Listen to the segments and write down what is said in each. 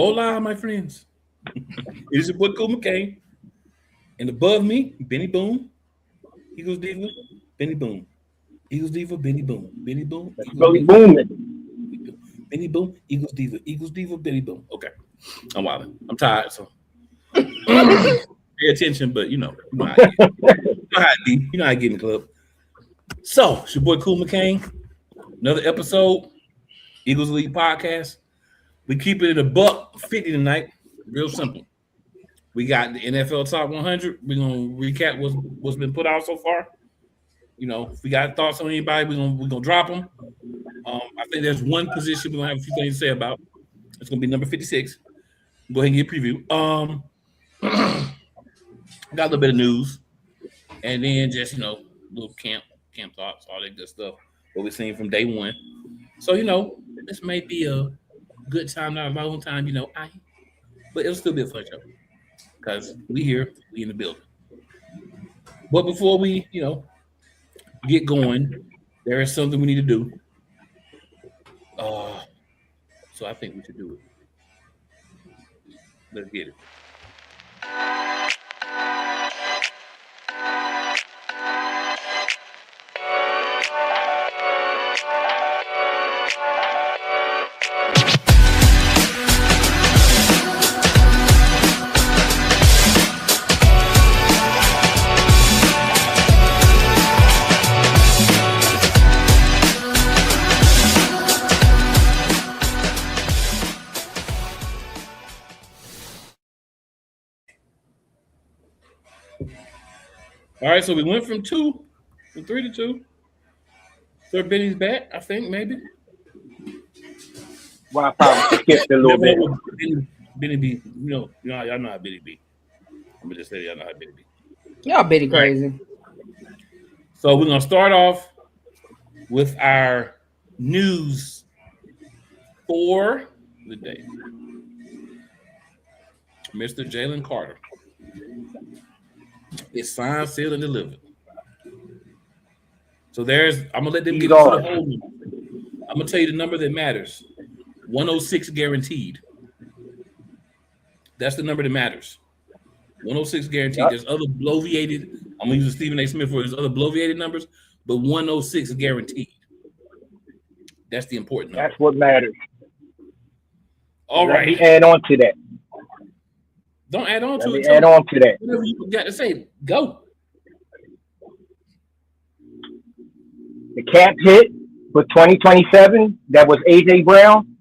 Hola, my friends. It is your boy Cool McCain. And above me, Benny Boom, Eagles Diva, Benny Boom. Eagles Diva, Benny Boom. Benny Boom, That's Eagles really Diva. booming. Benny Boom, Eagles Diva. Eagles Diva, Benny Boom. Okay. I'm wild. I'm tired, so pay attention, but you know how it is. You know how it be. You know how I get in the club. So, it's your boy Cool McCain. Another episode, Eagles League Podcast. We keep it at a buck 50 tonight. Real simple. We got the NFL Top 100. We're gonna recap what's been put out so far. If we got thoughts on anybody, we're gonna drop them. I think there's one position we're gonna have a few things to say about. It's gonna be number 56. Go ahead and get a preview. Got a little bit of news, and then just little camp thoughts, all that good stuff. What we're seeing from day one. So this may be a good time, not a long time. But it'll still be a fun show because we here, we in the building. But before we get going, there is something we need to do. So I think we should do it. Let's get it. All right, so we went from 3 to 2. Sir Benny's back, I think, maybe. Well, I probably skipped a little bit. Benny B, y'all know how Benny B. I'm gonna just say y'all know how Benny B. Y'all Benny crazy. So we're gonna start off with our news for the day. Mr. Jalen Carter. It's signed, sealed, and delivered. So I'm gonna let them get into the whole number. I'm gonna tell you the number that matters. 106 guaranteed. That's the number that matters. 106 guaranteed. Yep. There's other bloviated. I'm gonna use Stephen A. Smith for there's other bloviated numbers, but 106 is guaranteed. That's the important number. That's what matters. All right. Let me add on to that. Don't add on to it. Add on to that. Whatever you got to say, go. The cap hit for 2027, that was AJ Brown.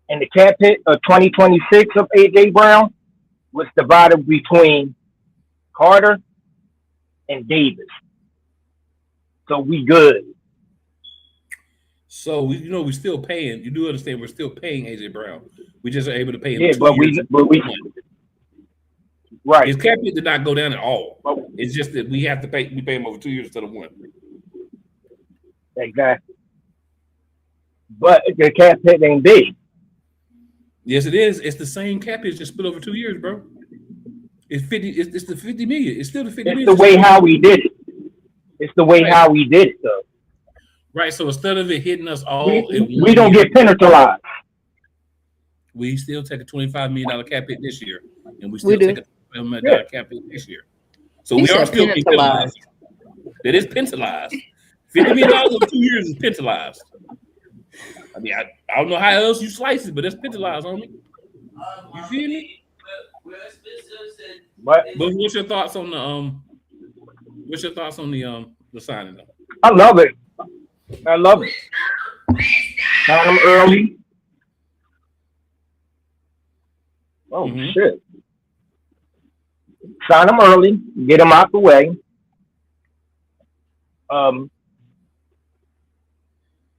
And the cap hit of 2026 of AJ Brown was divided between Carter and Davis. So we good. So we're still paying. You do understand we're still paying AJ Brown. We just are able to pay him. Yeah, but we right. His cap hit did not go down at all. It's just that we have to pay. We pay him over 2 years instead of one. Exactly. But the cap hit ain't big. Yes, it is. It's the same cap hit, just split over 2 years, bro. It's 50. It's the 50 million. It's still the 50 million. It's the way how we did it. It's the way how we did it, though. Right. So instead of it hitting us all, we don't get penalized. We still take a $25 million cap hit this year, and we still take a $25 million cap hit this year. So we are still penalized. It is penalized. $50 million over 2 years is penalized. I mean, I don't know how else you slice it, but it's penalized on me. You feel me? But what's your thoughts on the signing though? I love it. Sign them early. Oh shit! Sign them early. Get them out the way.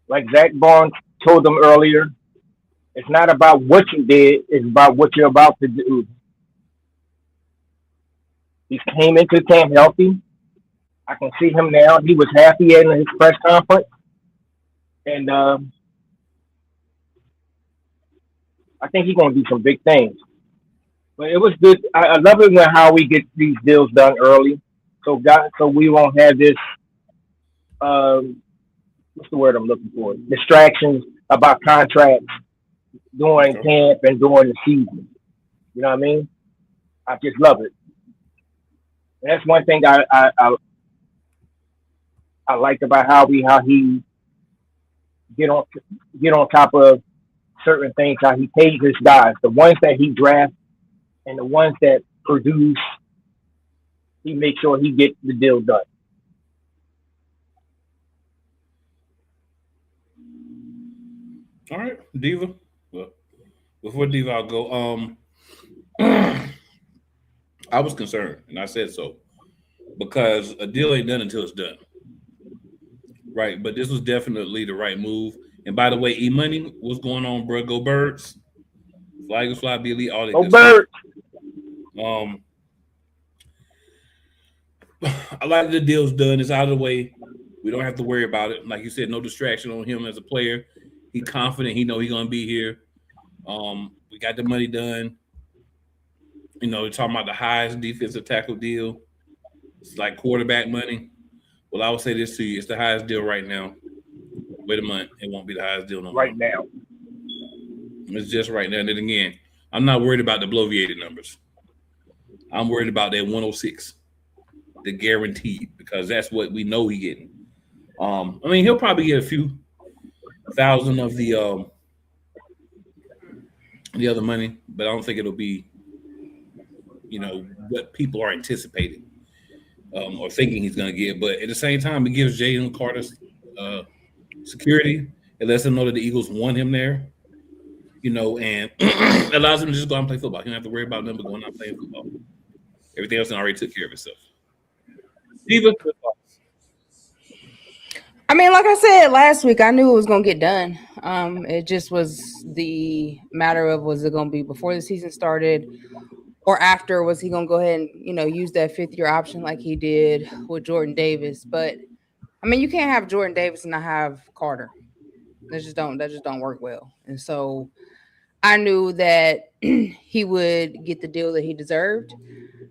Like Zach Barnes told them earlier, it's not about what you did; it's about what you're about to do. He came into camp healthy. I can see him now. He was happy in his press conference, and I think he's going to do some big things. But it was good. I love it when how we get these deals done early, so we won't have this. What's the word I'm looking for? Distractions about contracts during camp and during the season. You know what I mean? I just love it. And that's one thing I like about how he get on top of certain things, how he pays his guys, the ones that he drafts and the ones that produce. He makes sure he gets the deal done. All right, Diva. Well, before Diva, I'll go. I was concerned, and I said so, because a deal ain't done until it's done. Right, but this was definitely the right move. And by the way, E-Money, what's going on, bro? Go Birds. Fly Eagles, Fly, be elite, all that good Birds. stuff. I like the deal's done. It's out of the way. We don't have to worry about it. Like you said, no distraction on him as a player. He's confident. He know he's gonna be here. We got the money done. You know, we're talking about the highest defensive tackle deal. It's like quarterback money. Well, I will say this to you: it's the highest deal right now. Wait a month, it won't be the highest deal no more. Right now. It's just right now. And then again, I'm not worried about the bloviated numbers. I'm worried about that 106, the guaranteed, because that's what we know he's getting. I mean, he'll probably get a few thousand of the other money, but I don't think it'll be, you know, what people are anticipating or thinking he's going to get. But at the same time, it gives Jalen Carter security. It lets him know that the Eagles want him there, you know, and allows him to just go out and play football. He don't have to worry about them going out and playing football. Everything else already took care of itself. Diva, I mean, like I said last week, I knew it was going to get done. It just was the matter of, was it going to be before the season started or after? Was he going to go ahead and, you know, use that fifth-year option like he did with Jordan Davis? But I mean, you can't have Jordan Davis and not have Carter. That just don't work well. And so I knew that he would get the deal that he deserved.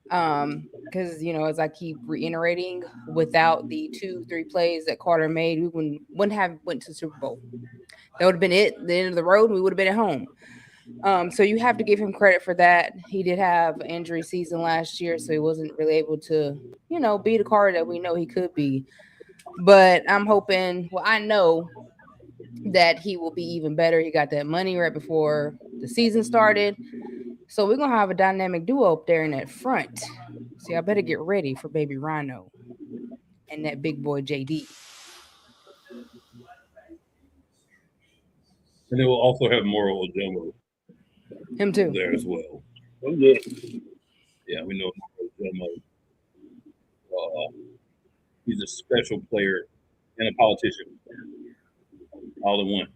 Because, you know, as I keep reiterating, without the 2-3 plays that Carter made, we wouldn't have went to the Super Bowl. That would have been it. The end of the road, we would have been at home. So you have to give him credit for that. He did have an injury season last year, so he wasn't really able to, you know, be the Carter that we know he could be. But I'm hoping, well, I know that he will be even better. He got that money right before the season started. So we're going to have a dynamic duo up there in that front. See, I better get ready for Baby Rhino and that big boy JD. and they will also have Moro Ojomo Him too. there as well. Oh, yeah. Yeah, we know Moro Ojomo. He's a special player and a politician, all in one.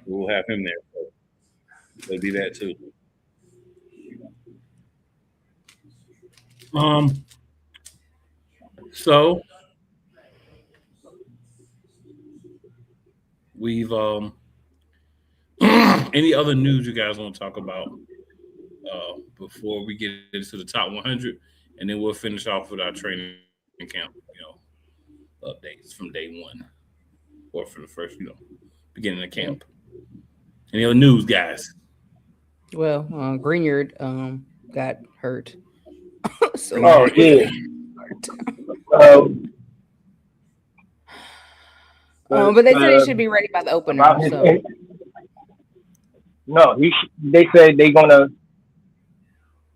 We'll have him there. So it'll be that too. So we've any other news you guys want to talk about before we get into the top 100, and then we'll finish off with our training camp, you know, updates from day one or for the first, you know, beginning of camp. Any other news, guys? Well, Greenyard got hurt. So Oh, yeah. but they said he should be ready by the opener. So. No, they said they're gonna.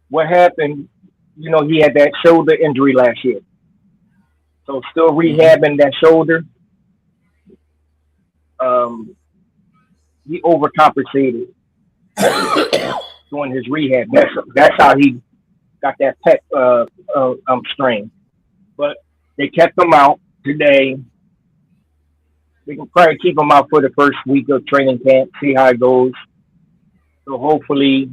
What happened? You know, he had that shoulder injury last year, so still rehabbing that shoulder. He overcompensated doing his rehab. That's how he got that pec strain. But they kept him out today. We can probably keep him out for the first week of training camp, see how it goes. So hopefully,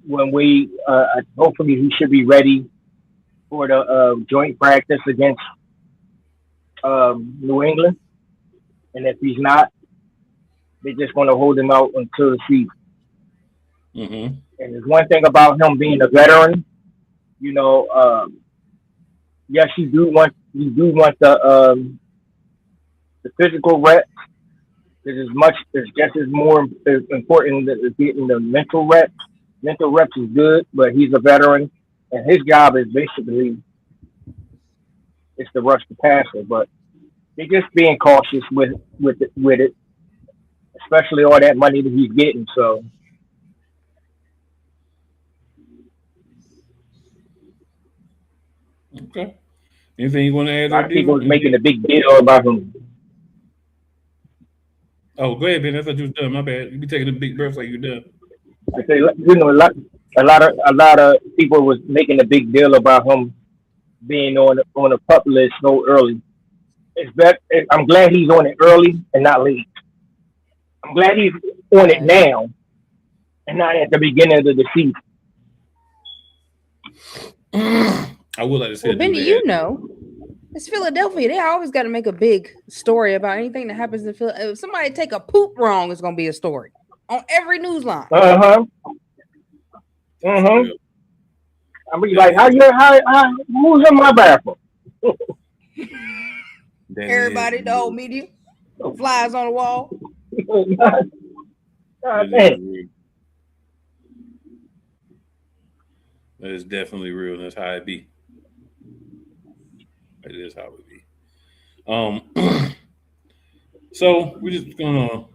hopefully he should be ready for the joint practice against New England. And if he's not, they're just going to hold him out until the season. Mm-hmm. And there's one thing about him being a veteran, you know. Yes, you do want the physical reps It's just as more important as getting the mental reps. Mental reps is good, but he's a veteran, and his job is basically it's to rush the passer. But they're just being cautious with it, especially all that money that he's getting. So Okay. Anything you want to add a lot there, of people Diva? is making a big deal about him. Oh, go ahead, Ben. I thought you was done. My bad. You be taking the big breaths like you're done. I say, a lot of people was making a big deal about him being on a pup list so early. It's better. I'm glad he's on it early and not late. I'm glad he's on it Right. now and not at the beginning of the season. I would like to say Well, Benny, you know, it's Philadelphia. They always got to make a big story about anything that happens in Philadelphia. If somebody take a poop wrong, it's gonna be a story on every news line. I'm be like, how who's in my bathroom? Everybody, the whole media, flies on the wall. God damn. That is definitely real. That's how it be. It is how it be. So we're just gonna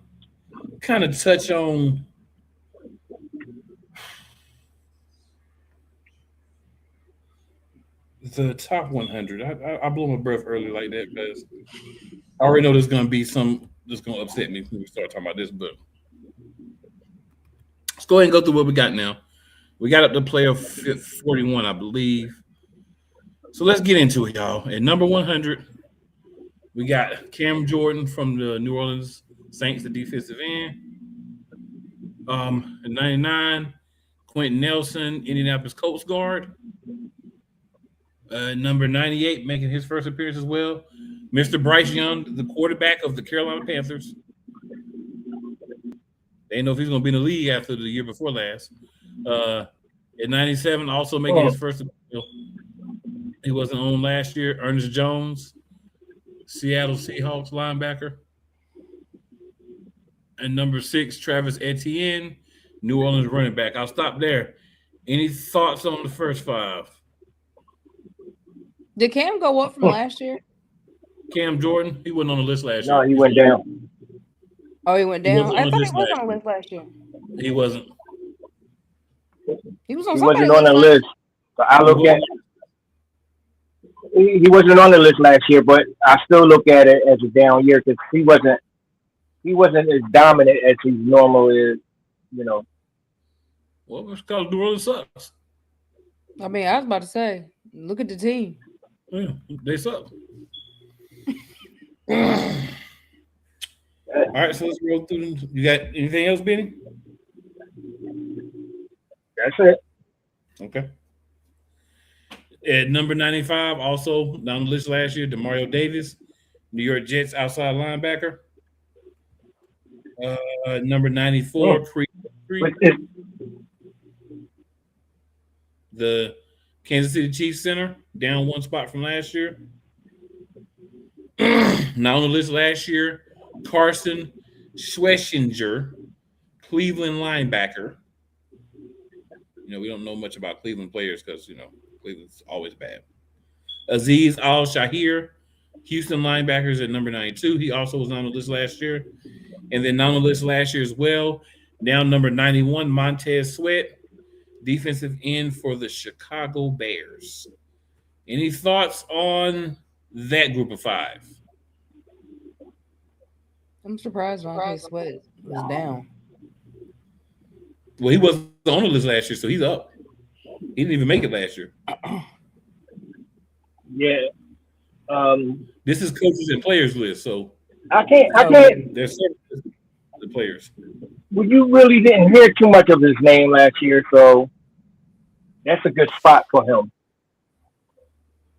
kind of touch on the top 100. I blew my breath early like that because I already know there's gonna be some that's gonna upset me when we start talking about this. But let's go ahead and go through what we got now. We got up to player 41, I believe. So let's get into it, y'all. At number 100, we got Cam Jordan from the New Orleans Saints, the defensive end. At 99, Quentin Nelson, Indianapolis Colts guard. Number 98, making his first appearance as well, Mr. Bryce Young, the quarterback of the Carolina Panthers. They didn't know if he's going to be in the league after the year before last. At 97, also making his first appearance. He wasn't on last year. Ernest Jones, Seattle Seahawks linebacker. And number 6, Travis Etienne, New Orleans running back. I'll stop there. Any thoughts on the first 5? Did Cam go up from last year? Cam Jordan, he wasn't on the list last year. No, he went down. Oh, he went He down. wasn't I on thought the he list was last on the list last year. He wasn't. He was on He somebody's wasn't on the list. So I look at he wasn't on the list last year, but I still look at it as a down year because he wasn't as dominant as he normally is. You know. Well, it's because New Orleans sucks. I mean, I was about to say, look at the team. Yeah, they suck. All right, so let's roll through them. You got anything else, Benny? That's it. Okay. At number 95, also down the list last year, Demario Davis, New York Jets outside linebacker. Number 94, the Kansas City Chiefs center, down one spot from last year. Not on the list last year, Carson Schwessinger, Cleveland linebacker. You know, we don't know much about Cleveland players because, you know, Cleveland's always bad. Azeez Al-Shahir, Houston linebackers at number 92. He also was on the list last year. And then on the list last year as well, down number 91, Montez Sweat, defensive end for the Chicago Bears. Any thoughts on that group of 5? I'm surprised Montez Sweat was down. Well, he wasn't on the list last year, so he's up. He didn't even make it last year. Yeah. This is coaches and players list, so I can't. there's the players. Well, you really didn't hear too much of his name last year, so that's a good spot for him.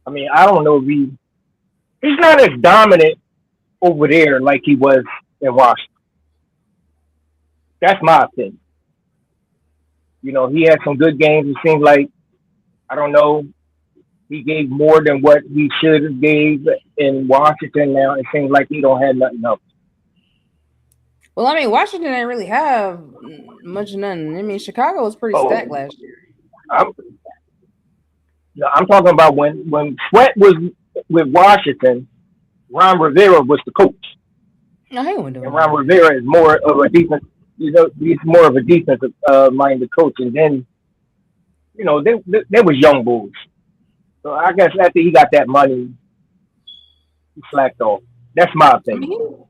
I mean, I don't know if he's not as dominant over there like he was in Washington. That's my opinion. You know, he had some good games. It seems like, I don't know, he gave more than what he should have gave in Washington. Now it seems like he don't have nothing else. Well, I mean, Washington didn't really have much of nothing. I mean, Chicago was pretty Oh, stacked last year. I'm, I'm talking about when Sweat was with Washington, Ron Rivera was the coach, No, he wasn't doing and Ron that. Rivera is more of a defense. He's more of a defensive minded coach, and then they was young bulls. So I guess after he got that money, he slacked off. That's my I mean, opinion.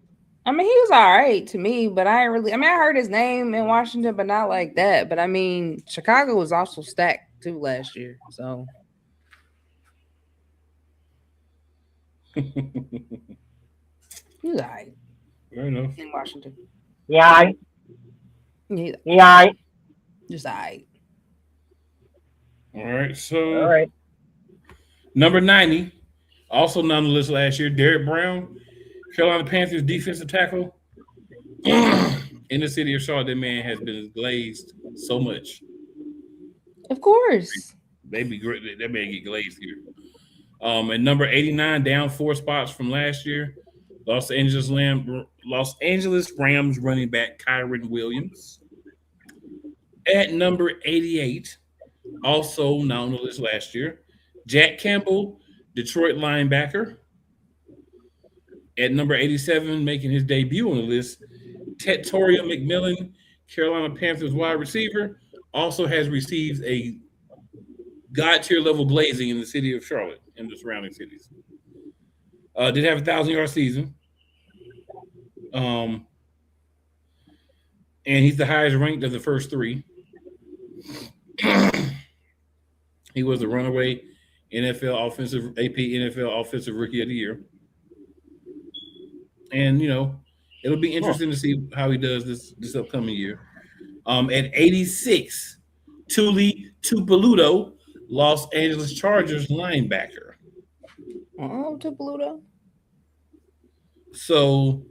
he was all right to me, but I ain't really. I mean, I heard his name in Washington, but not like that. But I mean, Chicago was also stacked too last year, so he was all right Fair enough. in Washington. Yeah, He yeah. just all right. All right. All So right. number 90, also not on the list last year, Derek Brown, Carolina Panthers defensive tackle. In the city of Charlotte, that man has been glazed so much. Of course. They be great. That man get glazed here. At number 89, down 4 spots from last year, Los Angeles Rams running back Kyron Williams. At number 88, also not on the list last year, Jack Campbell, Detroit linebacker. At number 87, making his debut on the list, Tettoria McMillan, Carolina Panthers wide receiver, also has received a God-tier level glazing in the city of Charlotte and the surrounding cities. Did have a 1,000-yard season. And he's the highest ranked of the first 3. He was the runaway AP NFL Offensive Rookie of the Year. And, it'll be interesting to see how he does this upcoming year. At 86, Tuli Tupeludo, Los Angeles Chargers linebacker. Oh, to Pluto. So,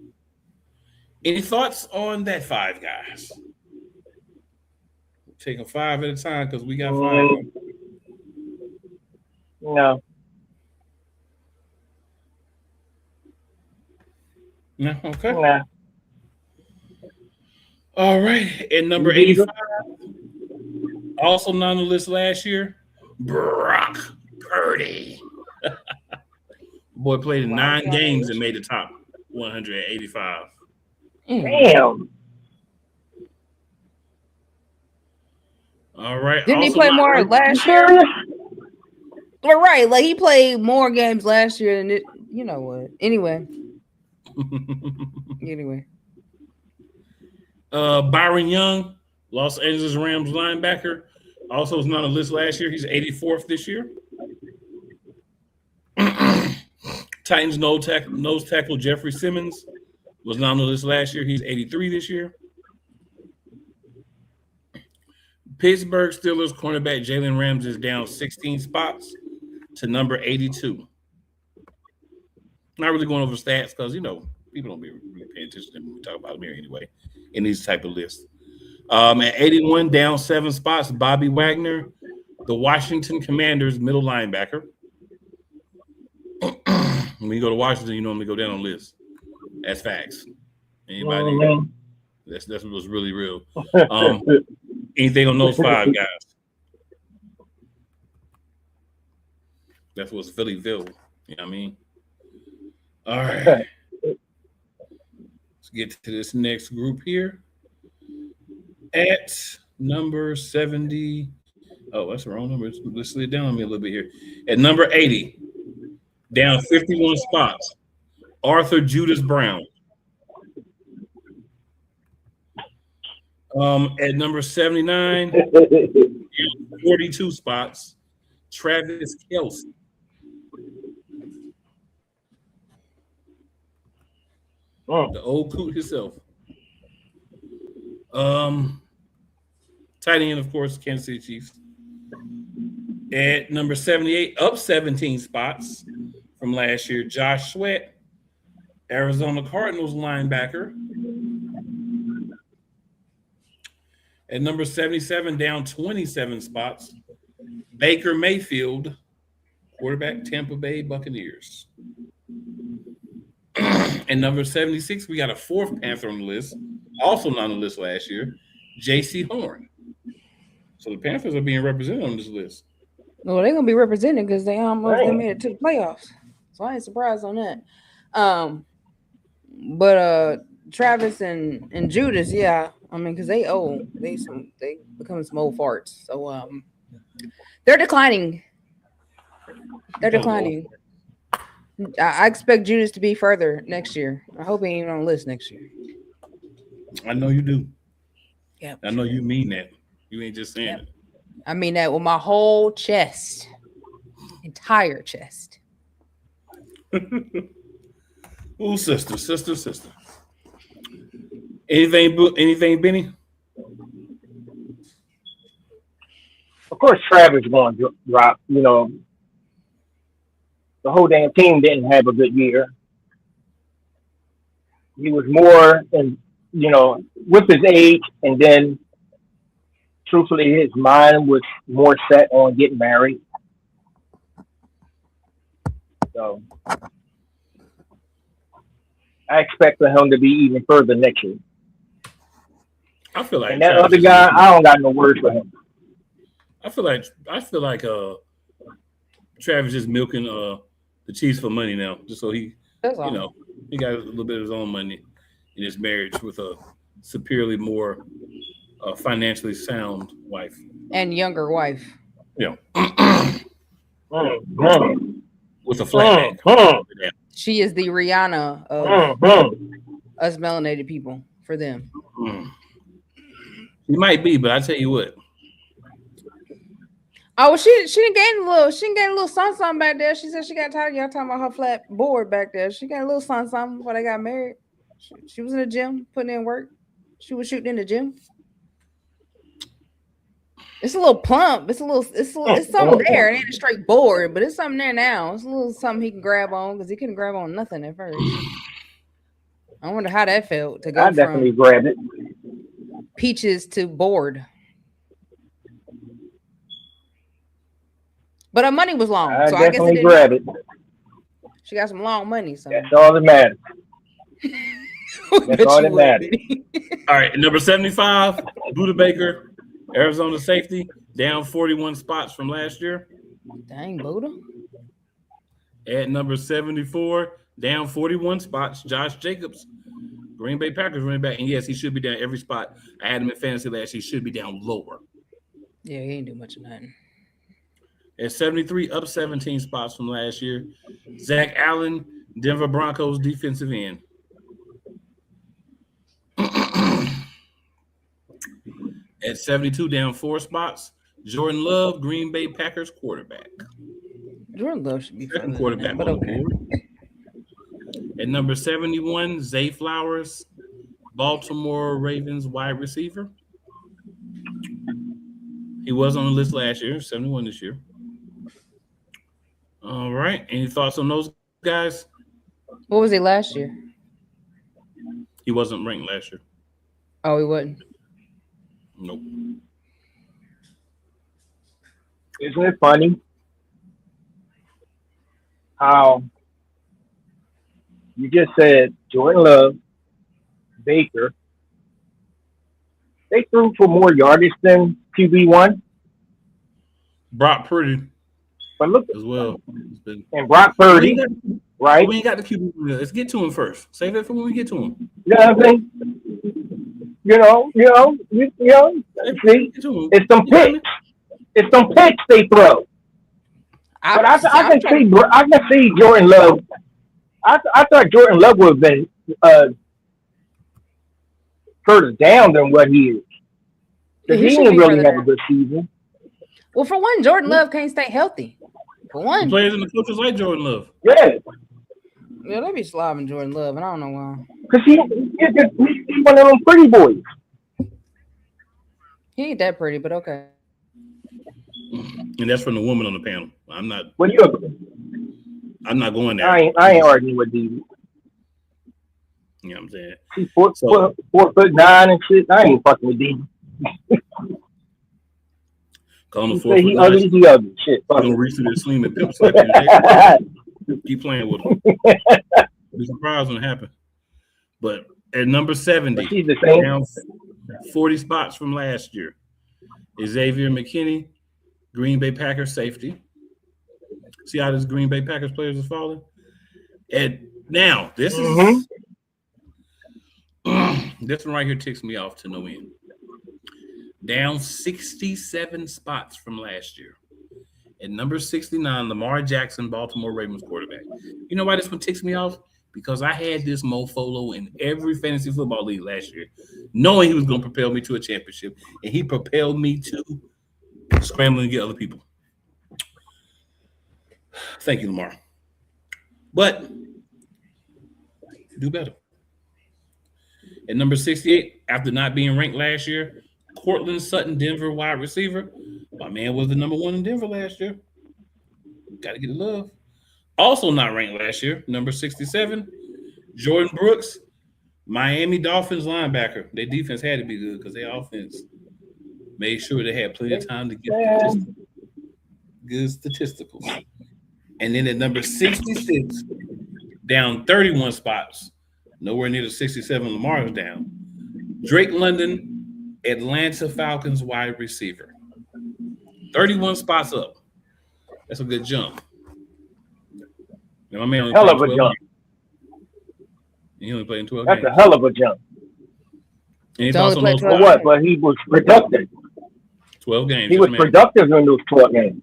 any thoughts on that 5, guys? Take them 5 at a time because we got 5. No. No, okay. Nah. All right. At number 85, also not on the list last year, Brock Purdy. Boy played in 9 games and made the top 185. Damn. All right. Didn't he Also play not- more You last year? serious? Well, right, like he played more games last year than it. You know what? Anyway. Byron Young, Los Angeles Rams linebacker, also was not on the list last year. He's 84th this year. Titans nose tackle Jeffrey Simmons was not on the list last year. He's 83 this year. Pittsburgh Steelers cornerback Jalen Ramsey is down 16 spots to number 82. Not really going over stats because, people don't be really paying attention when we talk about them here anyway in these type of lists. At 81, down 7 spots, Bobby Wagner, the Washington Commanders middle linebacker. When you go to Washington, you normally go down on the list. That's facts. Anybody? That's what's really real. Anything on those 5 guys? That's what's Phillyville. You know what I mean? All right. Let's get to this next group here. At number 70. Oh, that's the wrong number. Let's slow it down on me a little bit here. At number 80, down 51 spots, Arthur Judas Brown. At number 79, 42 spots, Travis Kelce. The old coot himself. Tight end, of course, Kansas City Chiefs. At number 78, up 17 spots from last year, Josh Sweat, Arizona Cardinals linebacker. At number 77, down 27 spots, Baker Mayfield, quarterback, Tampa Bay Buccaneers. And number 76, we got a 4th Panther on the list, Also not on the list last year, J.C. Horn. So the Panthers are being represented on this list. Well, they're gonna be represented because they almost Right. made it to the playoffs. So I ain't surprised on that. But Travis and Judas, yeah. I mean, because they old, they becoming some old farts. So they're declining. They're declining. I expect Judas to be further next year. I hope he ain't on the list next year. I know you do. Yeah. I know you mean that. You ain't just saying it. I mean that with my whole chest, entire chest. Ooh, sister. Anything, Benny? Of course, Travis going to drop. You know, the whole damn team didn't have a good year. He was more, and you know, with his age, and then truthfully, his mind was more set on getting married. So I expect for him to be even further next year. I feel like And that Travis other is guy, milking- I don't got no words for him. I feel like Travis is milking the Chiefs for money now, just so he, That's all. you know, he got a little bit of his own money in his marriage with a superiorly more financially sound wife. And younger wife. Yeah, Mm, with a flat back. Yeah. She is the Rihanna of us melanated people for them. Mm. He might be, but I tell you what, Oh, well, she didn't gain a little something back there. She said she got tired of y'all talking about her flat board back there. She got a little something before they got married. She was in the gym putting in work. She was shooting in the gym. It's a little plump. It's something there. It ain't a straight board, but it's something there now. It's a little something he can grab on because he couldn't grab on nothing at first. I wonder how that felt to go I definitely from grab it. peaches to board. But her money was long, I so I guess it definitely didn't grab it. She got some long money, so That's all that matters. Bet all you that would, matters. Benny. all right, number 75, Buda Baker, Arizona safety, down 41 spots from last year. Dang, Buddha. At number 74, down 41 spots, Josh Jacobs, Green Bay Packers running back. And yes, he should be down every spot. I had him in fantasy last year. He should be down lower. Yeah, he ain't do much of nothing. At 73, up 17 spots from last year, Zach Allen, Denver Broncos defensive end. At 72, down 4 spots, Jordan Love, Green Bay Packers quarterback. Jordan Love should be Second further than quarterback that, but on the okay. board. At number 71, Zay Flowers, Baltimore Ravens wide receiver. He was on the list last year, 71 this year. All right. Any thoughts on those guys? What was he last year? He wasn't ranked last year. Oh, he wasn't. Nope. Isn't it funny how you just said Jordan Love, Baker, they threw for more yardage than QB1, Brock Purdy but look, as well. It's been- and Brock Purdy, right? We ain't got the QB. Let's get to him first. Save it for when we get to him. You know what I'm saying? You know, see, Get to him. it's some picks. It's some picks they throw. But I can see Jordan Love. I thought Jordan Love would have been further down than what he is. Because He he should didn't be really further have a down. good season. Well, for one, Jordan Love can't stay healthy. For The one, players and the coaches like Jordan Love. Yeah, yeah, they be slobbing Jordan Love, and I don't know why. because he's one of them pretty boys. He ain't that pretty, but okay. And that's from the woman on the panel. I'm not going there. I ain't arguing with D. You know what I'm saying? He's 4'9" and shit. I ain't fucking with D. Call him He a say he 4'9". ugly, he ugly. Shit, fuck Gonna him. reach through the sling and pimp slap you today. Keep playing with him. Be surprised when it happens. But At number 70, But she's the same. down 40 spots from last year, Xavier McKinney, Green Bay Packers safety. See how this Green Bay Packers players are falling? And now, this is this one right here ticks me off to no end. Down 67 spots from last year. At number 69, Lamar Jackson, Baltimore Ravens quarterback. You know why this one ticks me off? Because I had this mofolo in every fantasy football league last year, knowing he was going to propel me to a championship, and he propelled me to scrambling to get other people. Thank you, Lamar. But do better. At number 68, after not being ranked last year, Cortland Sutton, Denver wide receiver. My man was the number one in Denver last year. Got to get the love. Also not ranked last year, number 67, Jordan Brooks, Miami Dolphins linebacker. Their defense had to be good because their offense made sure they had plenty of time to get good statisticals. And then at number 66, down 31 spots, nowhere near the 67 Lamar is down, Drake London, Atlanta Falcons wide receiver. 31 spots up. That's a good jump. Now, my man hell of a jump. He only played in 12 That's games. a hell of a jump. And he's also knows For what? But he was productive. 12 games. He was productive in those 12 games.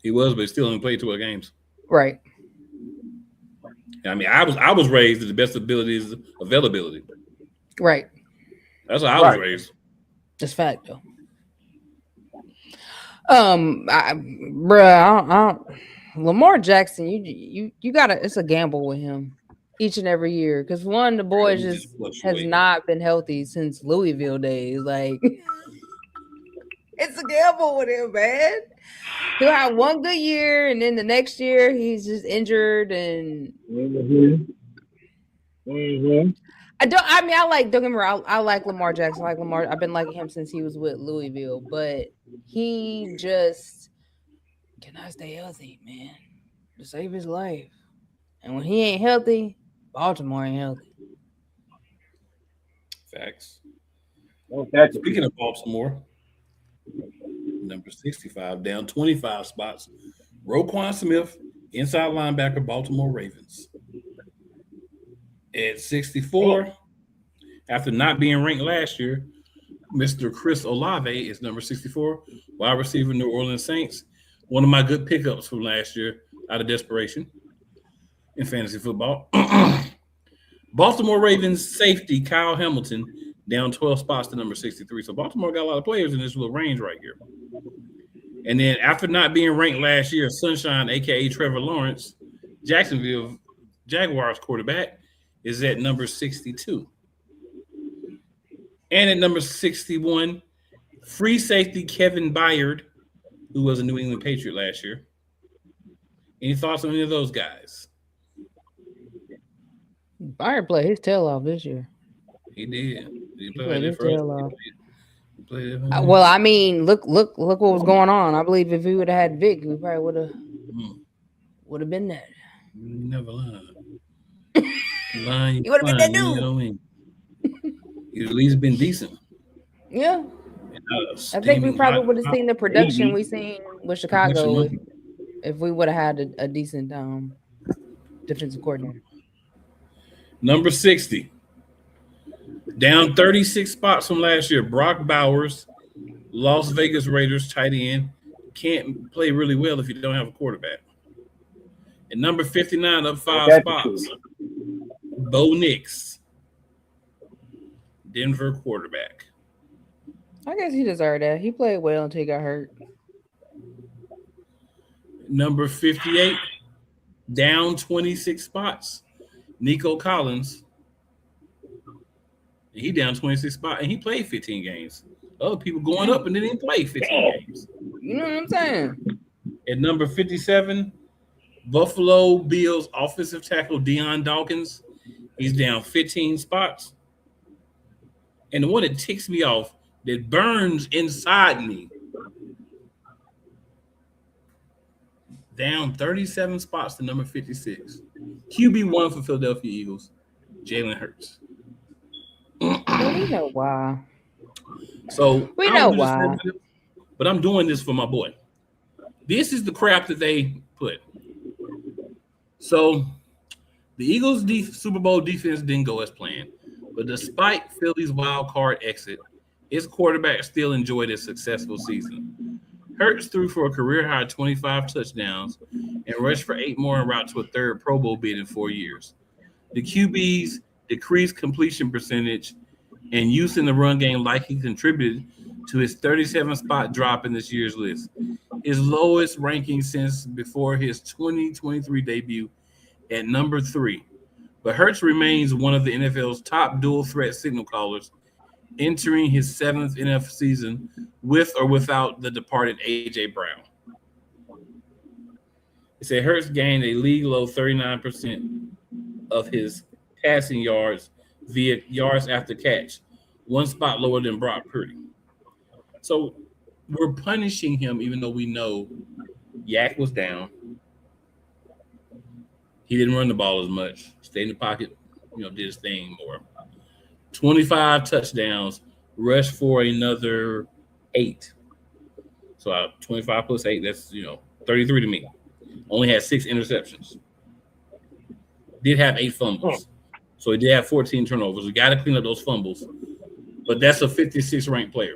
He was, but he still only played 12 games. Right. I mean, I was raised to the best abilities availability. Right. That's how I was raised. Just fact though. Lamar Jackson, you gotta. It's a gamble with him each and every year because one, the boy just has not been healthy since Louisville days. Like, it's a gamble with him, man. He'll have one good year, and then the next year he's just injured. And don't get me wrong. I like Lamar Jackson. I like Lamar. I've been liking him since he was with Louisville, but he just cannot stay healthy, man, to save his life. And when he ain't healthy, Baltimore ain't healthy. Facts. Okay. Speaking of Baltimore, number 65, down 25 spots, Roquan Smith, inside linebacker, Baltimore Ravens. At 64, after not being ranked last year, Mr. Chris Olave is number 64, wide receiver, New Orleans Saints. One of my good pickups from last year out of desperation in fantasy football. Baltimore Ravens safety, Kyle Hamilton, down 12 spots to number 63. So Baltimore got a lot of players in this little range right here. And then after not being ranked last year, Sunshine, a.k.a. Trevor Lawrence, Jacksonville Jaguars quarterback, is at number 62. And at number 61, free safety Kevin Byard, who was a New England Patriot last year. Any thoughts on any of those guys? Byard played his tail off this year. He did. He played his tail off. Well, Well, I mean, look what was going on. I believe if we would have had Vic, we probably would have been there. You never lied. You would have been that dude. You'd at least been decent. Yeah. I think we probably would have seen the production we seen with Chicago if we would have had a decent defensive coordinator. Number 60. Down 36 spots from last year. Brock Bowers, Las Vegas Raiders tight end. Can't play really well if you don't have a quarterback. And number 59, up 5 spots. Bo Nix, Denver quarterback. I guess he deserved that. He played well until he got hurt. Number 58, down 26 spots. Nico Collins. He down 26 spots, and he played 15 games. Other people going up and they didn't play 15 games. You know what I'm saying? At number 57, Buffalo Bills offensive tackle Deion Dawkins. He's down 15 spots. And the one that ticks me off, that burns inside me, down 37 spots to number 56. QB1 for Philadelphia Eagles, Jalen Hurts. Well, we know why. So We I know don't do this for why. everybody, but I'm doing this for my boy. This is the crap that they put. So the Eagles' Super Bowl defense didn't go as planned, but despite Philly's wild card exit, his quarterback still enjoyed a successful season. Hurts threw for a career-high 25 touchdowns and rushed for 8 more en route to a third Pro Bowl bid in 4 years. The QB's decreased completion percentage and use in the run game likely contributed to his 37-spot drop in this year's list, his lowest ranking since before his 2023 debut at number 3. But Hurts remains one of the NFL's top dual-threat signal callers, entering his 7th NFL season with or without the departed A.J. Brown. It said Hurts gained a league-low 39% of his passing yards via yards after catch, 1 spot lower than Brock Purdy. So we're punishing him even though we know Yak was down. He didn't run the ball as much. Stayed in the pocket, did his thing more. 25 touchdowns, rushed for another 8. So 25 plus 8, that's 33 to me. Only had 6 interceptions. Did have 8 fumbles. So he did have 14 turnovers. We got to clean up those fumbles. But that's a 56 ranked player.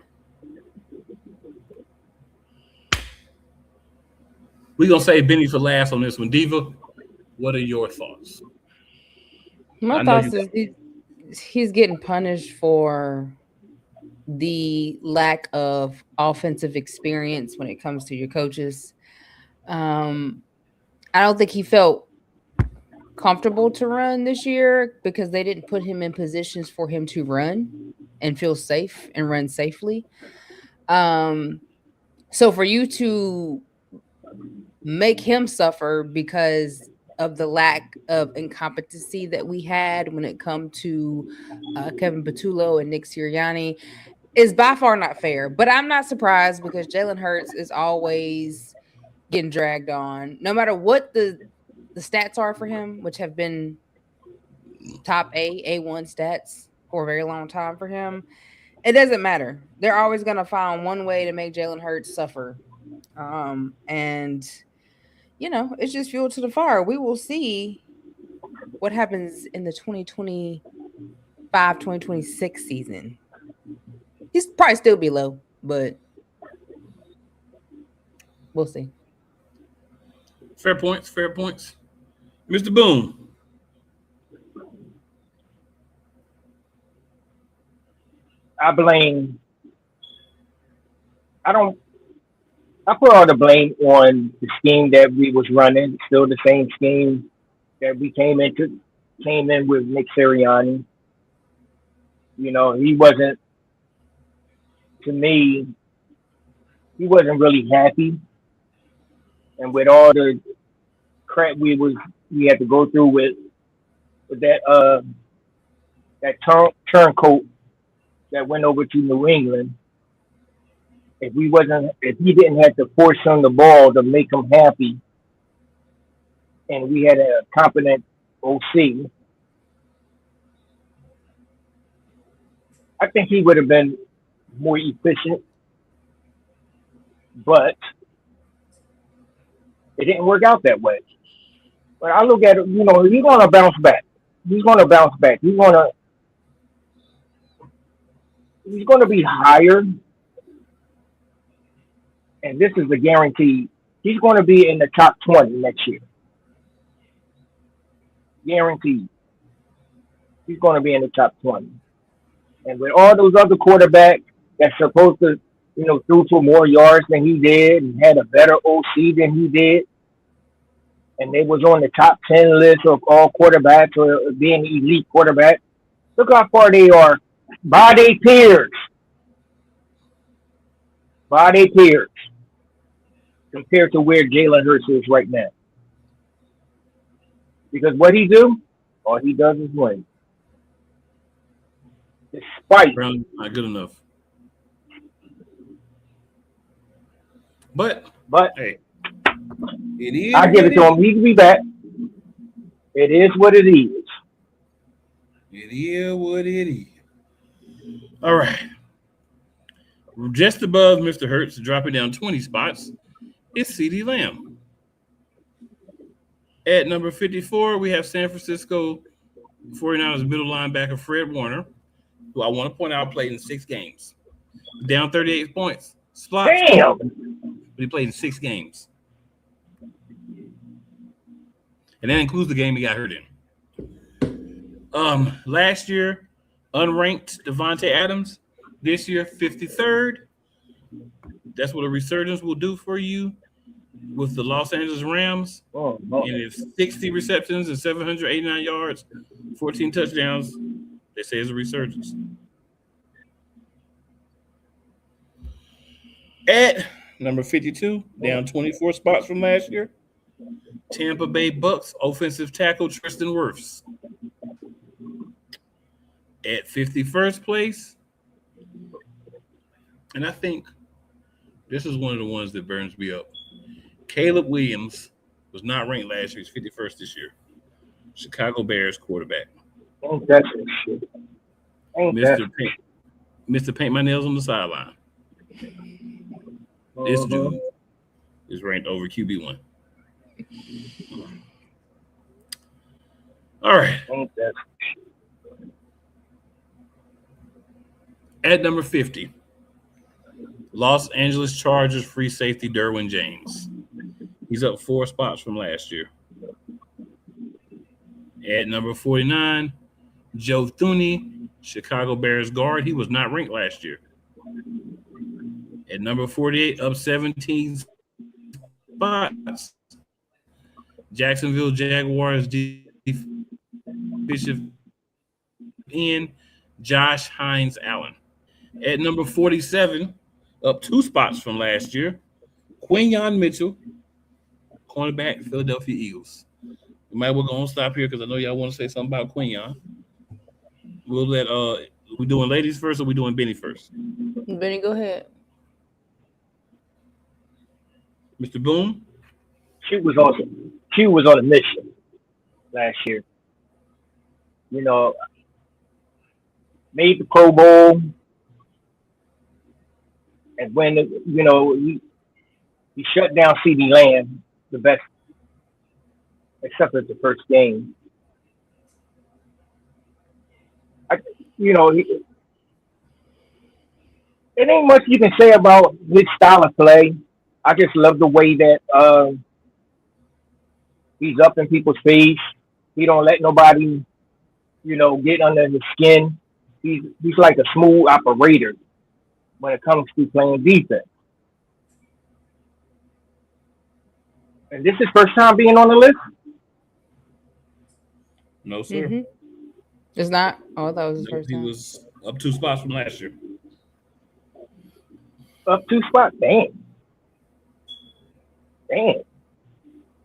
We're going to save Benny for last on this one. Diva, what are your thoughts? My thoughts is he's getting punished for the lack of offensive experience when it comes to your coaches. I don't think he felt comfortable to run this year because they didn't put him in positions for him to run and feel safe and run safely. So for you to make him suffer because of the lack of incompetency that we had when it come to Kevin Patullo and Nick Sirianni is by far not fair. But I'm not surprised because Jalen Hurts is always getting dragged on, no matter what the stats are for him, which have been top A1 stats for a very long time for him. It doesn't matter. They're always going to find one way to make Jalen Hurts suffer. And it's just fuel to the fire. We will see what happens in the 2025-2026 season. He's probably still be low, but we'll see. Fair points. Mr. Boone. I put all the blame on the scheme that we was running. Still the same scheme that we came in with Nick Sirianni. He wasn't really happy. And with all the crap we had to go through with that turncoat that went over to New England, if he didn't have to force him the ball to make him happy, and we had a competent OC, I think he would have been more efficient. But it didn't work out that way. But I look at it, he's going to bounce back. He's going to be hired. And this is a guarantee. He's going to be in the top 20 next year. Guaranteed. He's going to be in the top 20. And with all those other quarterbacks that's supposed to, threw for more yards than he did and had a better OC than he did, and they was on the top 10 list of all quarterbacks or being elite quarterback, look how far they are by their peers. Compared to where Jalen Hurts is right now. Because what he do, all he does is win. Despite Brown, not good enough. But hey, it is. I give it to him. He can be back. It is what it is. It is what it is. All right. Just above Mr. Hurts, dropping down 20 spots, is CeeDee Lamb. At number 54, we have San Francisco 49ers middle linebacker Fred Warner, who I want to point out played in 6 games. Down 38 points. Slots. Damn. But he played in 6 games. And that includes the game he got hurt in. Last year, unranked Devontae Adams. This year, 53rd. That's what a resurgence will do for you with the Los Angeles Rams. Oh. And it's 60 receptions and 789 yards, 14 touchdowns. They say it's a resurgence. At number 52, down 24 spots from last year, Tampa Bay Bucks offensive tackle Tristan Wirfs. At 51st place, and I think this is one of the ones that burns me up. Caleb Williams was not ranked last year. He's 51st this year. Chicago Bears quarterback. Ain't that some shit? Mr. Paint My Nails on the sideline. This dude is ranked over QB1. All right. Ain't that some shit? At number 50, Los Angeles Chargers free safety Derwin James. He's up 4 spots from last year. At number 49, Joe Thuney, Chicago Bears guard. He was not ranked last year. At number 48, up 17 spots, Jacksonville Jaguars defensive end Josh Hines Allen. At number 47, up 2 spots from last year, Quinyon Mitchell, cornerback, Philadelphia Eagles. We might well go and stop here because I know y'all want to say something about Quinyon. We'll let we doing ladies first or we doing Benny first? Benny, go ahead. Mr. Boone? Q was on a mission last year. You know, made the Pro Bowl, and when he shut down CeeDee Lamb, the best, except for the first game. It ain't much you can say about his style of play. I just love the way that he's up in people's face. He don't let nobody, get under his skin. He's like a smooth operator when it comes to playing defense. And this is his first time being on the list? No, sir. Mm-hmm. It's not? Oh, I thought it was his first time. He was up 2 spots from last year. Up 2 spots? Damn.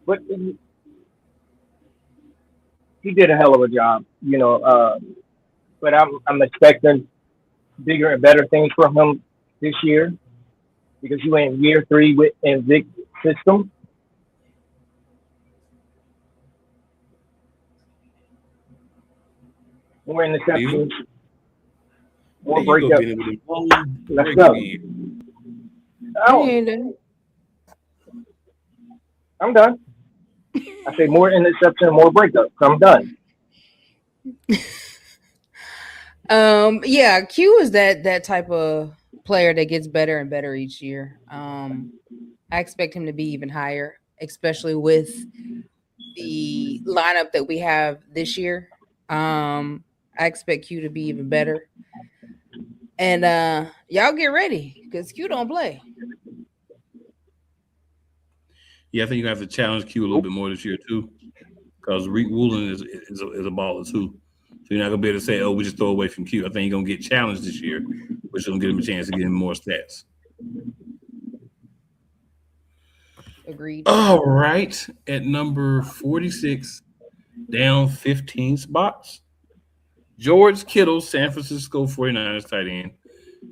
But he did a hell of a job, but I'm expecting bigger and better things from him this year because you in year 3 in Vic's system. More interceptions, more breakups. Let's go. I'm done. I say more interception, more breakups. I'm done. Yeah, Q is that type of player that gets better and better each year. I expect him to be even higher, especially with the lineup that we have this year. I expect Q to be even better. And y'all get ready because Q don't play. Yeah, I think you have to challenge Q a little bit more this year too, because Reek Woolen is a baller too. So you're not gonna be able to say, "Oh, we just throw away from Q." I think you're gonna get challenged this year, which is gonna give him a chance to get him more stats. Agreed. All right, at number 46, down 15 spots, George Kittle, San Francisco 49ers tight end.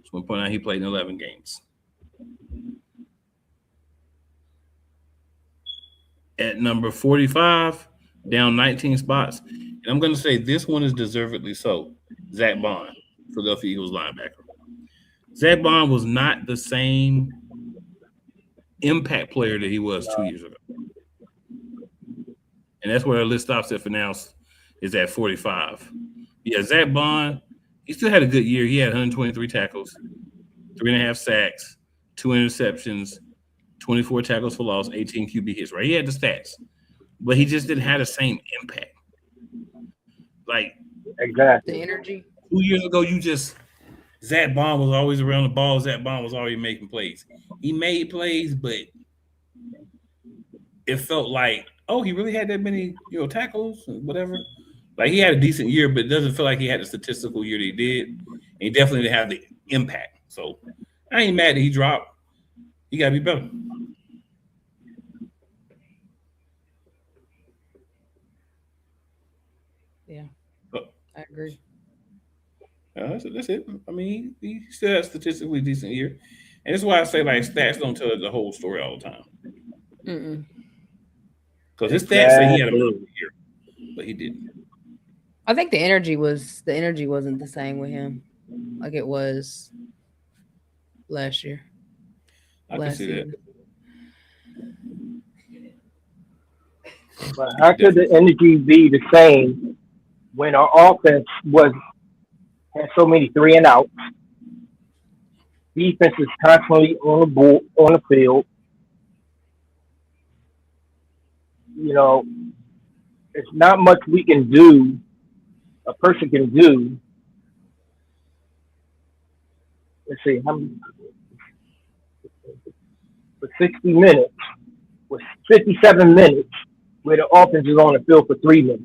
Just want to point out he played in 11 games. At number 45, down 19 spots. And I'm going to say this one is deservedly so. Zach Bond, Philadelphia Eagles linebacker. Zach Bond was not the same impact player that he was 2 years ago. And that's where our list stops at for now is at 45. Yeah, Zach Bond, he still had a good year. He had 123 tackles, 3.5 sacks, 2 interceptions, 24 tackles for loss, 18 QB hits, right? He had the stats, but he just didn't have the same impact. Like, Exactly. The energy. 2 years ago, Zach Bond was always around the ball. Zach Bond was already making plays. He made plays, but it felt like, oh, he really had that many, tackles and whatever. Like, he had a decent year, but it doesn't feel like he had the statistical year that he did. And he definitely didn't have the impact. So I ain't mad that he dropped. He got to be better. Yeah, I agree. That's it. I mean, he still has statistically decent year. And that's why I say, like, stats don't tell the whole story all the time. Mm-mm. Because his stats say he had a really good year, but he didn't. I think the energy wasn't the same with him like it was last year. I can see that. But how could the energy be the same when our offense had so many 3 and outs? Defense is constantly on the field. It's not much we can do. A person can do. Let's see, for 60 minutes, with 57 minutes, where the offense is on the field for 3 minutes.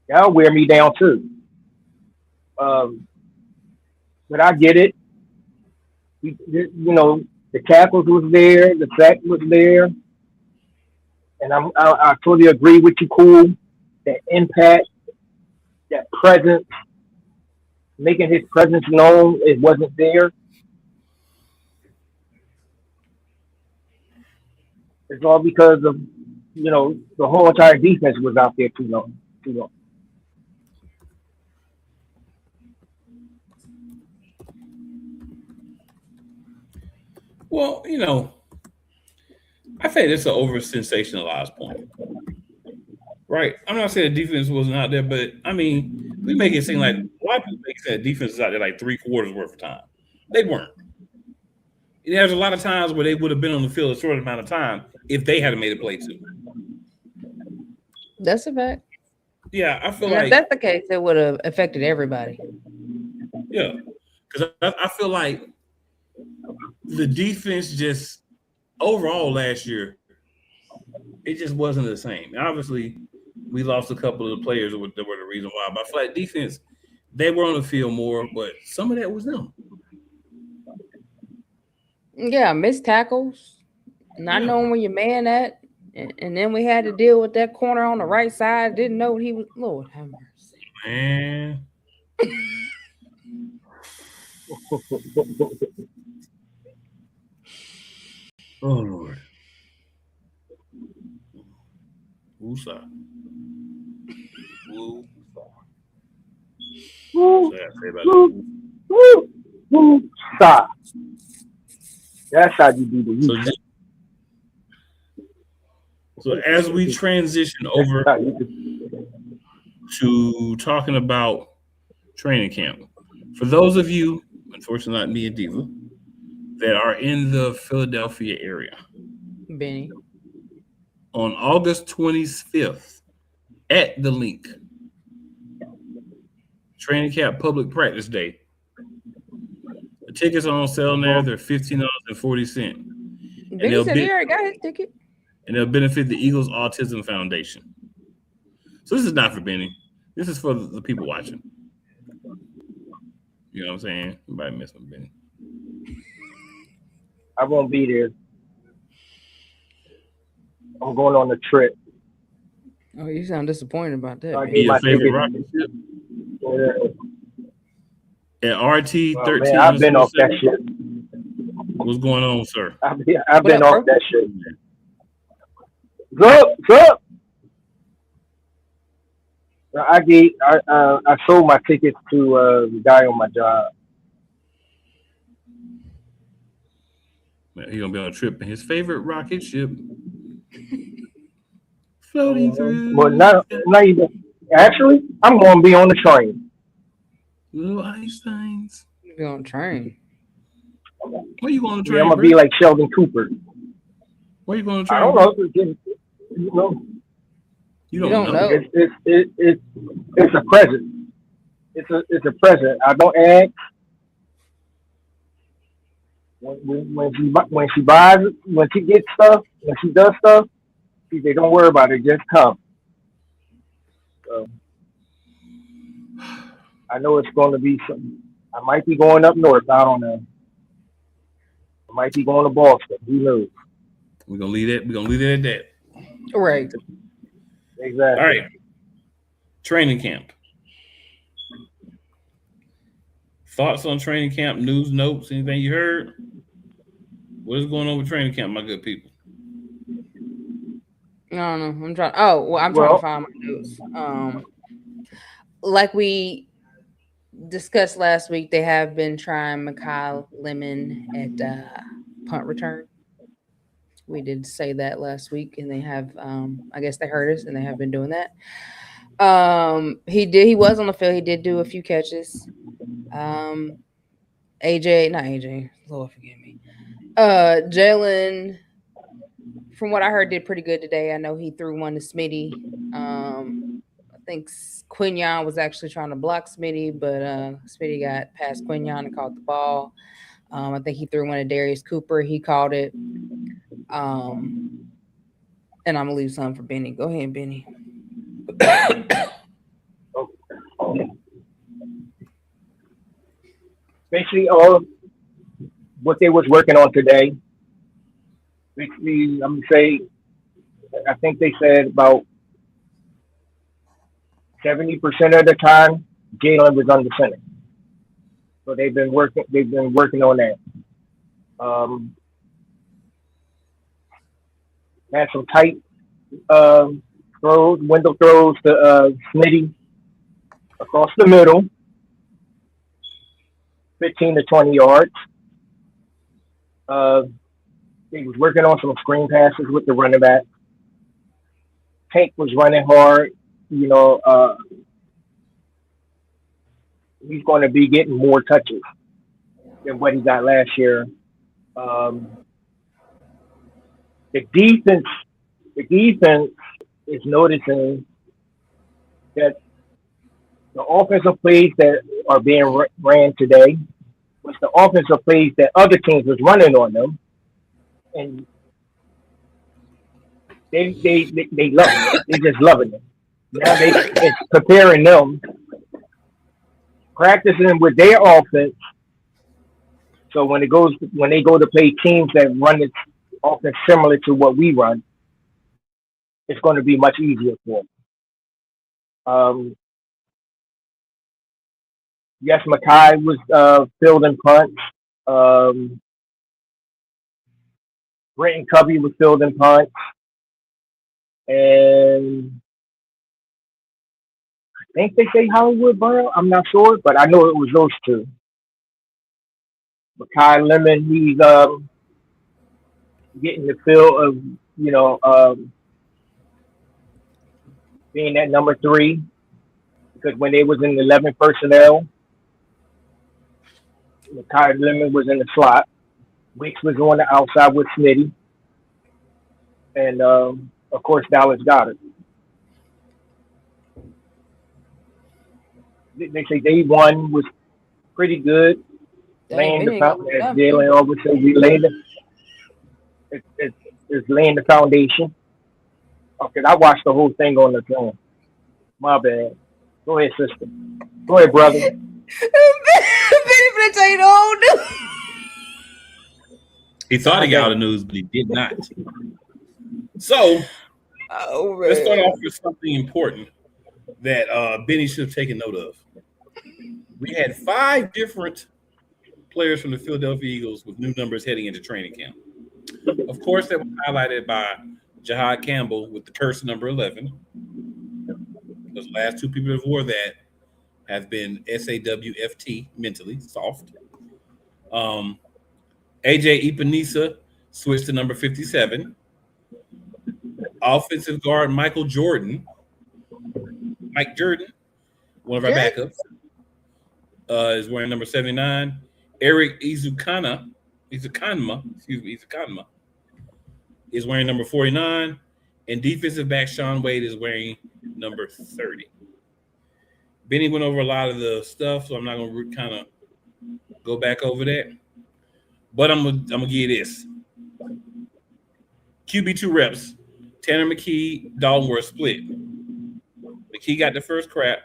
That'll wear me down too. But I get it. The tackles was there, the sack was there, and I totally agree with you, Cool. That impact, that presence, making his presence known, it wasn't there. It's all because of the whole entire defense was out there too long. Well, I think it's an over sensationalized point. Right. I'm not saying the defense wasn't out there, but I mean, we make it seem like a lot of people make it seem that defense is out there like 3/4 worth of time. They weren't. There's a lot of times where they would have been on the field a short amount of time if they had made a play too. That's a fact. Yeah, I feel And if like that's the case, it would have affected everybody. yeah, because I feel like the defense just overall last year, it just wasn't the same. And obviously, we lost a couple of the players that were the reason why. But I feel like defense, they were on the field more, but some of that was them. Yeah, missed tackles, not knowing where your man at, and then we had to deal with that corner on the right side. Didn't know what he was. Lord have mercy, man. Oh Lord. Woosah. Stop. That's how you do the So as we transition over to talking about training camp, for those of you, unfortunately not me and Diva, that are in the Philadelphia area, Benny, on August 25th at the Link, training camp public practice day. The tickets are on sale now. They're $15.40. Benny said he already got his ticket. And they'll benefit the Eagles Autism Foundation. So this is not for Benny. This is for the people watching. You know what I'm saying? You might miss one, Benny. I won't be there. I'm going on a trip. Oh, you sound disappointed about that. Your favorite rocket ship? At RT13. Man, I've been off that shit. What's going on, sir? I've been off that shit. Up. I sold my tickets to the guy on my job. He's gonna be on a trip in his favorite rocket ship, floating through. Well, not even. Actually, I'm going to be on the train. Little Einsteins. You're on train. Where you going to Yeah, train, I'm gonna bro? be like Sheldon Cooper. Where you going to I train? don't know. Bro? You know, You You don't don't know. know. it's a present. It's a present. I don't ask. When she buys it, when she gets stuff, when she does stuff, she say, "Don't worry about it. Just come." So I know it's going to be some. I might be going up north. I don't know. I might be going to Boston. Who knows? We're gonna leave that. We're gonna leave it at that. Right. Exactly. All right. Training camp. Thoughts on training camp? News, notes, anything you heard? What is going on with training camp, my good people? No, I'm trying. Oh, well, I'm trying to Well, find my notes. Like we discussed last week, they have been trying Makai Lemon at punt return. We did say that last week, and they have. I guess they heard us, and they have been doing that. He was on the field. He did do a few catches. AJ, not AJ. Lord forgive me. Jalen, from what I heard, did pretty good today. I know he threw one to Smitty. I think Quinyon was actually trying to block Smitty, but Smitty got past Quinyon and caught the ball. I think he threw one to Darius Cooper. He caught it. And I'm gonna leave some for Benny. Go ahead, Benny. basically, all what they was working on today. Basically, I'm gonna say, I think they said about 70% of the time, Jalen was under center. So they've been working. They've been working on that. Um, had some tight throws, window throws to Smitty across the middle, 15 to 20 yards. Uh, he was working on some screen passes with the running back. Tank was running hard. You know, he's going to be getting more touches than what he got last year. Um, the defense is noticing that the offensive plays that are being ran today was the offensive plays that other teams was running on them, and they loving it. They just loving it. Now it's preparing them, practicing with their offense. So when they go to play teams that run this offense similar to what we run, it's going to be much easier for them. Yes, Makai was fielding punts. Brenton Covey was fielding punts, and I think they say Hollywood Brown. I'm not sure, but I know it was those two. Makai Lemon, he's getting the feel of, you know, being that number 3, because when they was in 11 personnel, Makai Lemon was in the slot. Wicks was on the outside with Smitty, and of course Dallas Goedert. They say day 1 was pretty good. Laying the foundation, as Jalen always says, it's laying the foundation. Okay, I watched the whole thing on the phone. My bad. Go ahead, sister. Go ahead, brother. Benny finna tell you the whole news. He thought he got all the news, but he did not. So let's start off with something important that Benny should have taken note of. We had 5 different players from the Philadelphia Eagles with new numbers heading into training camp. Of course, that was highlighted by Jahad Campbell with the curse number 11. Those last 2 people that wore that have been SAWFT, mentally soft. AJ Epinesa switched to number 57. Offensive guard Mike Jordan, one of our backups, is wearing number 79. Eric Izukanma is wearing number 49. And defensive back Sean Wade is wearing number 30. Benny went over a lot of the stuff, so I'm not going to kind of go back over that. But I'm gonna give you this. QB2 reps. Tanner McKee, Dalton were split. McKee got the first crap,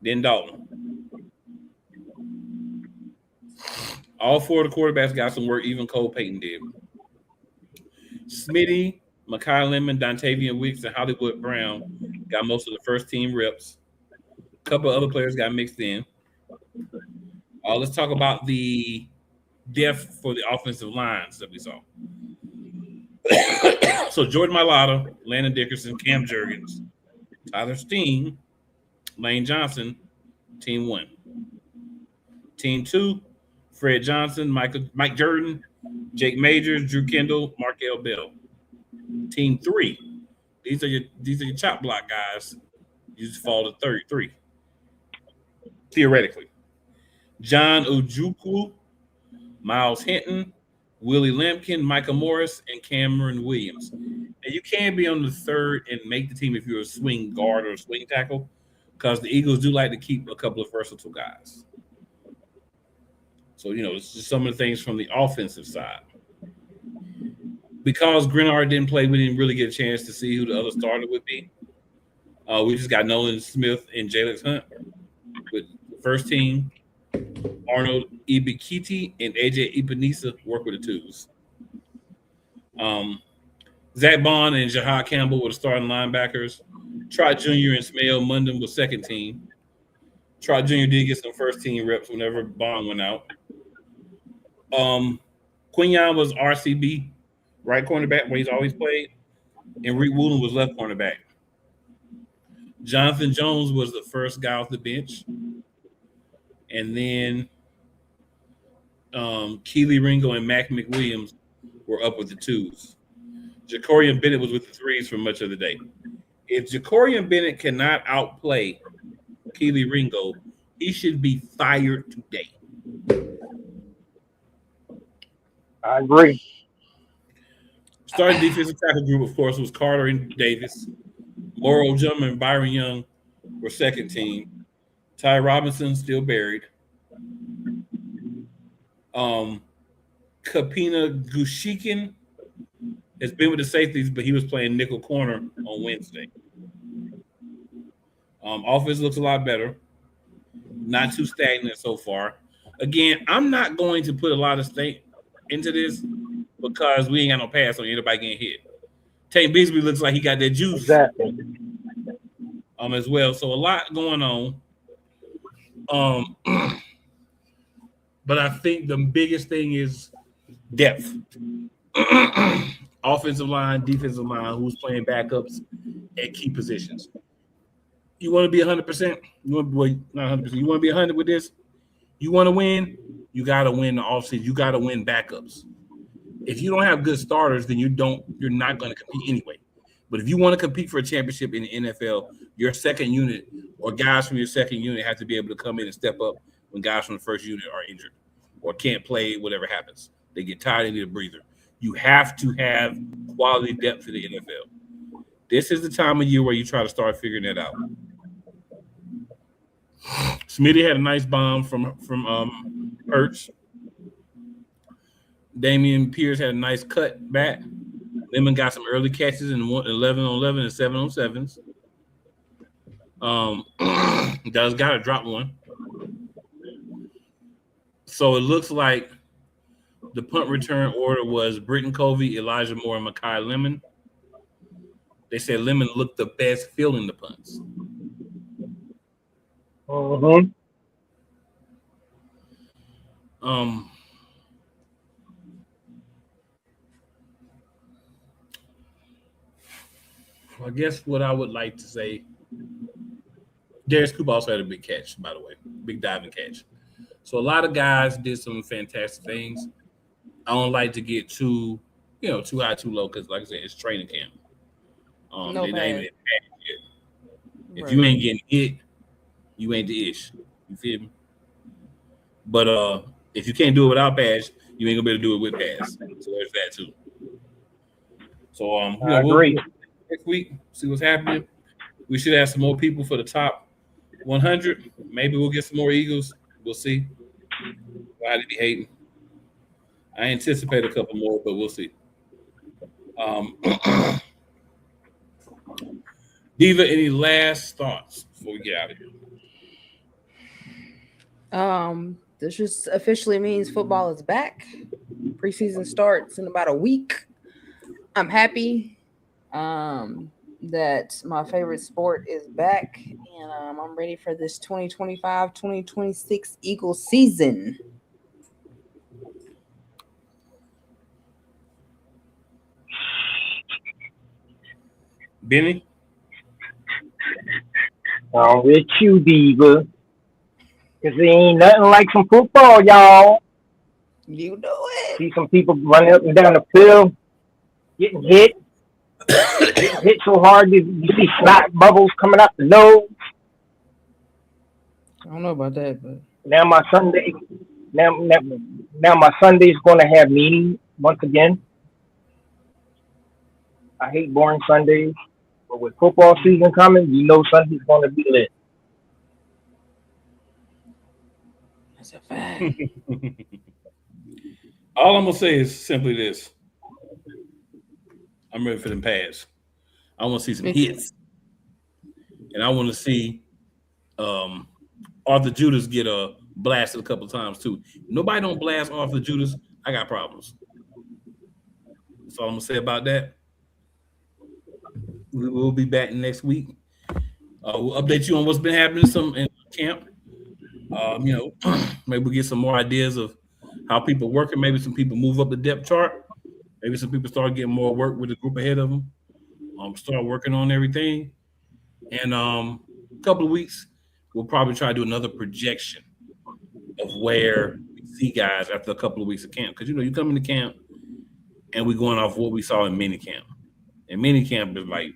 then Dalton. All four of the quarterbacks got some work, even Cole Payton did. Smitty, Makai Lemon, Dontavian Wicks, and Hollywood Brown got most of the first team reps. A couple of other players got mixed in. Let's talk about the depth for the offensive lines that we saw. So Jordan Mailata, Landon Dickerson, Cam Jurgens, Tyler Steen, Lane Johnson, team 1. Team 2, Fred Johnson, Mike Jordan, Jake Majors, Drew Kendall, Markel Bell. Team 3, these are your chop block guys. You just fall to 33. Theoretically. John Ojukwu, Miles Hinton, Willie Lampkin, Micah Morris, and Cameron Williams. And you can be on the third and make the team if you're a swing guard or a swing tackle, because the Eagles do like to keep a couple of versatile guys. So, it's just some of the things from the offensive side. Because Grenard didn't play, we didn't really get a chance to see who the other starter would be. We just got Nolan Smith and Jalen Hunt with the first team. Arnold Ibikiti and AJ Ibanisa work with the twos. Zach Bond and Jahad Campbell were the starting linebackers. Trot Jr. and Smael Mondon was second team. Trot Jr. did get some first team reps whenever Bond went out. Quinyon was RCB, right cornerback, where he's always played. And Reed Woolen was left cornerback. Jonathan Jones was the first guy off the bench. And then Keely Ringo and Mac McWilliams were up with the twos. Jacorian Bennett was with the threes for much of the day. If Jacorian Bennett cannot outplay Keely Ringo, he should be fired today. I agree. Starting defensive tackle group, of course, was Carter and Davis. Morrow Jummer and Byron Young were second team. Ty Robinson still buried. Kapina Gushikin has been with the safeties, but he was playing nickel corner on Wednesday. Offense looks a lot better. Not too stagnant so far. Again, I'm not going to put a lot of stake into this because we ain't got no pass on anybody getting hit. Tank Bigsby looks like he got that juice Exactly. as well. So a lot going on. But I think the biggest thing is depth. Offensive line, defensive line, who's playing backups at key positions. You want to be 100%? Not 100%. You want to be 100 with this? You want to win? You got to win the offseason. You got to win backups. If you don't have good starters, then you're not going to compete anyway. But if you want to compete for a championship in the NFL, your second unit or guys from your second unit have to be able to come in and step up when guys from the first unit are injured or can't play, whatever happens. They get tired and need a breather. You have to have quality depth in the NFL. This is the time of year where you try to start figuring that out. Smitty had a nice bomb from Ertz. Damian Pierce had a nice cut back. Lemon got some early catches in 11 on 11 and 7 on 7s. Does got to drop one. So it looks like the punt return order was Britton Covey, Elijah Moore, and Makai Lemon. They said Lemon looked the best fielding the punts. Mm-hmm. I guess what I would like to say, Darius Cooper also had a big catch, by the way, big diving catch. So a lot of guys did some fantastic things. I don't like to get too too high, too low. Because like I said, it's training camp. No They're not even bad. at pads yet. If Right. you ain't getting hit, you ain't the ish. You feel me? But if you can't do it without pads, you ain't gonna be able to do it with pads. So there's that too. So I agree. Next week, see what's happening. We should have some more people for the top 100. Maybe we'll get some more Eagles. We'll see. Why did he hating? I anticipate a couple more, but we'll see. Diva, any last thoughts before we get out of here? This just officially means football is back. Preseason starts in about a week. I'm happy that my favorite sport is back, and I'm ready for this 2025-2026 Eagles season. Benny? With you, Diva. Because there ain't nothing like some football, y'all. You know it. See some people running up and down the field, getting hit so hard you see snot bubbles coming out the nose. I don't know about that, but Now my Sunday is going to have meaning once again. I hate boring Sundays, but with football season coming, you know Sunday's going to be lit. that's a fact. All I'm gonna say is simply this: I'm ready for them pads. I want to see some hits, and I want to see Arthur Judas get blasted a couple times too. Nobody don't blast Arthur Judas. I got problems. That's all I'm gonna say about that. We will be back next week. We'll update you on what's been happening in camp. Maybe we'll get some more ideas of how people working. Maybe some people move up the depth chart. Maybe some people start getting more work with the group ahead of them. Start working on everything. And a couple of weeks, we'll probably try to do another projection of where we see guys after a couple of weeks of camp. Because, you come into camp and we're going off what we saw in mini camp. And mini camp is like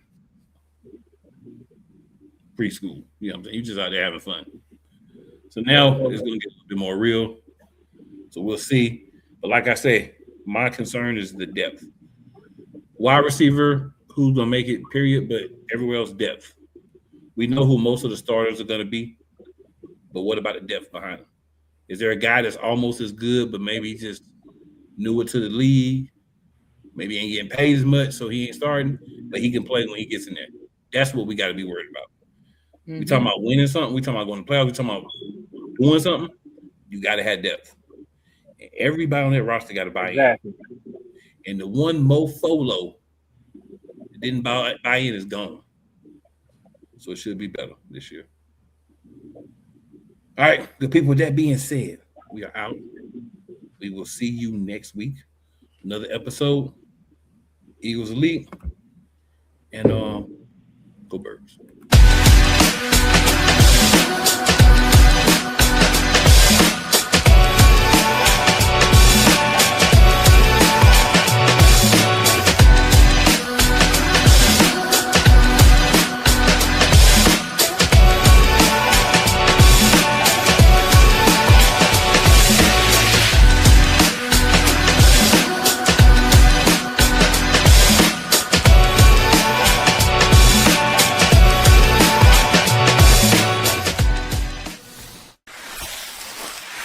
preschool. You know what I'm saying? You're just out there having fun. So now it's going to get a little bit more real. So we'll see. But like I say, my concern is the depth. Wide receiver, who's going to make it, period, but everywhere else, depth. We know who most of the starters are going to be, but what about the depth behind them? Is there a guy that's almost as good, but maybe just newer to the league? Maybe he ain't getting paid as much, so he ain't starting, but he can play when he gets in there. That's what we got to be worried about. Mm-hmm. We talking about winning something. We talking about going to playoffs. We talking about doing something. You got to have depth. And everybody on that roster got to buy in. And the one mofolo that didn't buy in is gone. So it should be better this year. All right, good people. With that being said, we are out. We will see you next week. Another episode. Eagles Elite. And go Birds.